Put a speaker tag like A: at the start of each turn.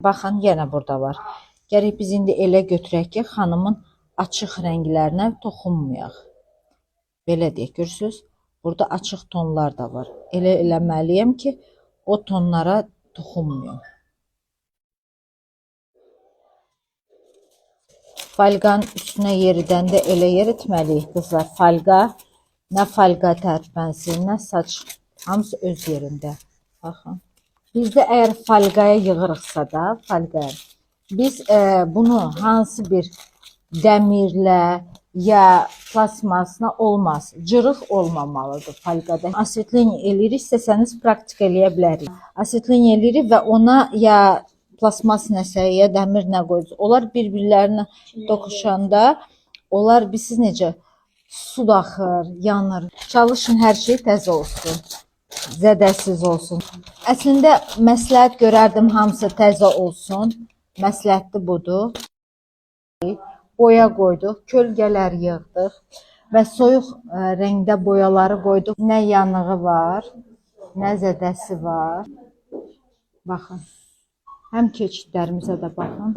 A: Baxın, yenə burada var. Gərək biz indi elə götürək ki, xanımın açıq rənglərinə toxunmayaq. Belə deyək, görürsünüz? Burada açıq tonlar da var. Elə eləməliyəm ki, o tonlara toxunmayım. Falqanın üstünə yeridəndə elə yeritməliyik qızlar. Falqa, nə falqa tərpənsin, nə saç, hamısı öz yerində. Baxın. Bizdə əgər falqaya yığırıqsa da, falqaya, biz bunu hansı bir dəmirlə ya plasmasla olmaz. Cırıq olmamalıdır falqada. Asvetleniya eləyirik, istəsəniz praktik eləyə bilərik. Asvetleniya eləyirik və ona ya plasmas nəsə, ya dəmir nə qoyuruz. Onlar bir-birlərinə toxuşanda, onlar bilirsiniz necə su daxır, yanır. Çalışın hər şey təzə olsun. Zədəsiz olsun. Əslində məsləhət görərdim hamısı təzə olsun. Məsləhətli budur. Boya qoyduq, kölgələr yığdıq və soyuq rəngdə boyaları qoyduq. Nə yanığı var, nə zədəsi var. Baxın. Həm keçidlərimizə də baxın.